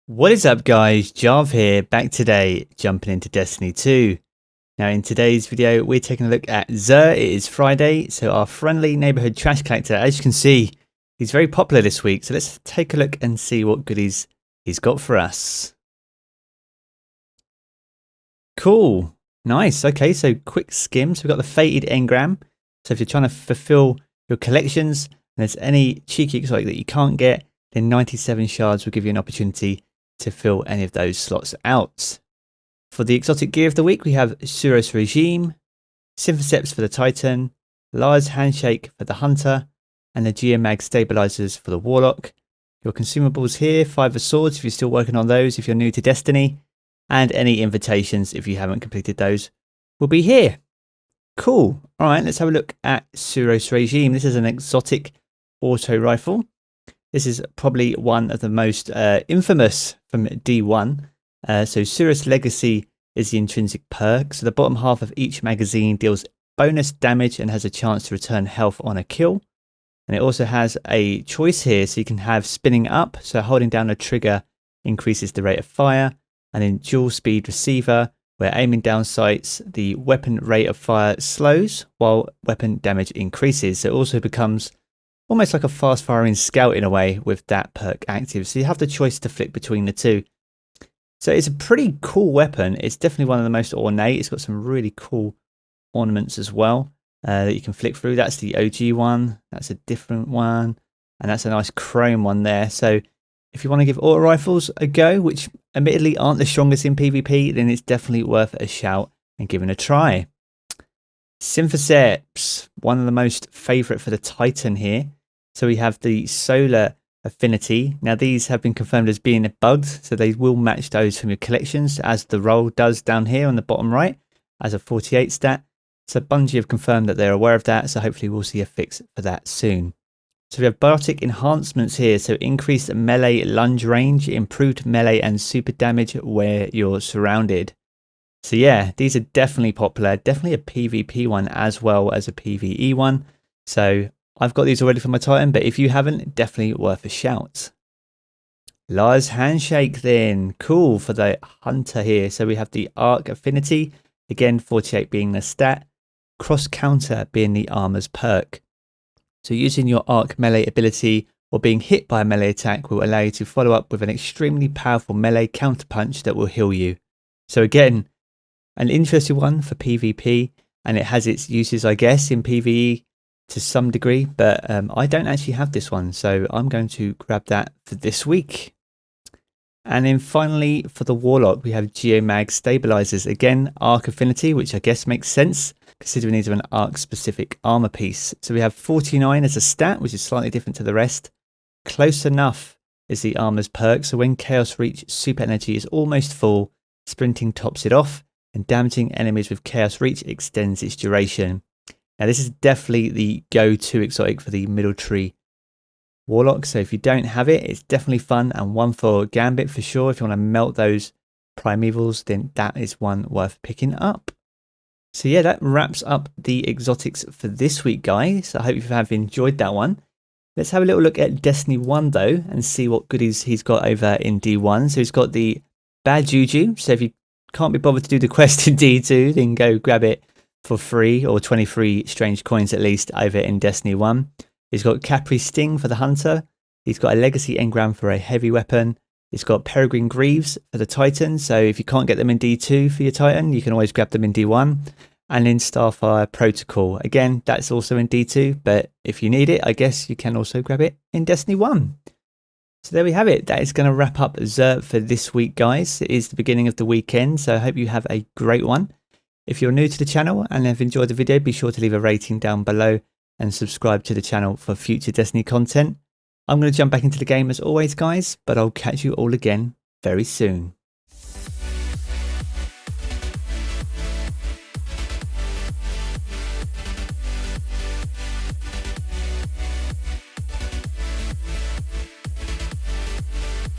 What is up guys, Jarv here, back today, jumping into Destiny 2. Now in today's video, we're taking a look at XUR. It is Friday, so our friendly neighborhood trash collector, as you can see, he's very popular this week. So let's take a look and see what goodies he's got for us. Cool, nice, okay, so quick skim. So we've got the Fated Engram. So if you're trying to fulfill your collections, and there's any cheeky exotic that you can't get, then 97 shards will give you an opportunity to fill any of those slots out. For the exotic gear of the week, we have Suros Regime, Symphonies for the Titan, Lars Handshake for the Hunter, and the Geomag Stabilizers for the Warlock. Your consumables here, 5 of Swords if you're still working on those if you're new to Destiny, and any invitations if you haven't completed those will be here. Cool. Alright, let's have a look at Suros Regime. This is an exotic auto rifle. This is probably one of the most infamous from D1. So Suros Legacy is the intrinsic perk. So the bottom half of each magazine deals bonus damage and has a chance to return health on a kill. And it also has a choice here, so you can have spinning up. So holding down a trigger increases the rate of fire. And in dual speed receiver, where aiming down sights, the weapon rate of fire slows while weapon damage increases. So it also becomes almost like a fast firing scout in a way with that perk active. So you have the choice to flick between the two. So it's a pretty cool weapon. It's definitely one of the most ornate. It's got some really cool ornaments as well that you can flick through. That's the OG one. That's a different one. And that's a nice chrome one there. So if you want to give auto rifles a go, which admittedly aren't the strongest in PvP, then it's definitely worth a shout and giving a try. Symphonies, one of the most favourite for the Titan here. So we have the Solar Affinity. Now these have been confirmed as being bugged, so they will match those from your collections, as the roll does down here on the bottom right as a 48 stat. So Bungie have confirmed that they're aware of that, so hopefully we'll see a fix for that soon. So we have biotic enhancements here, so increased melee lunge range, improved melee and super damage where you're surrounded. So yeah, these are definitely popular, definitely a PvP one as well as a PvE one. So I've got these already for my Titan, but if you haven't, definitely worth a shout. Lars Handshake then, cool for the Hunter here. So we have the Arc Affinity, again 48 being the stat, Cross Counter being the armor's perk. So using your Arc melee ability or being hit by a melee attack will allow you to follow up with an extremely powerful melee counterpunch that will heal you. So again, an interesting one for PvP, and it has its uses, I guess, in PvE to some degree, but I don't actually have this one, so I'm going to grab that for this week. And then finally, for the Warlock, we have Geomag Stabilizers. Again, Arc Affinity, which I guess makes sense, considering these are an Arc-specific armor piece. So we have 49 as a stat, which is slightly different to the rest. Close Enough is the armor's perk, so when Chaos Reach super energy is almost full, sprinting tops it off, and damaging enemies with Chaos Reach extends its duration. Now this is definitely the go-to exotic for the middle tree Warlock, so if you don't have it, it's definitely fun, and one for Gambit for sure. If you want to melt those primevals, then that is one worth picking up. So yeah, that wraps up the exotics for this week, guys. I hope you have enjoyed that one. Let's have a little look at Destiny 1 though, and see what goodies he's got over in D1. So he's got the Bad Juju, so if you can't be bothered to do the quest in D2, then go grab it for free, or 23 strange coins at least, over in Destiny 1. He's got Capri Sting for the Hunter. He's got a Legacy Engram for a heavy weapon. He's got Peregrine Greaves for the Titan, so if you can't get them in D2 for your Titan, you can always grab them in D1. And in Starfire Protocol, again, that's also in D2, but if you need it, I guess you can also grab it in Destiny 1. So there we have it. That is going to wrap up XUR for this week, guys. It is the beginning of the weekend, so I hope you have a great one. If you're new to the channel and have enjoyed the video, be sure to leave a rating down below and subscribe to the channel for future Destiny content. I'm going to jump back into the game as always, guys, but I'll catch you all again very soon.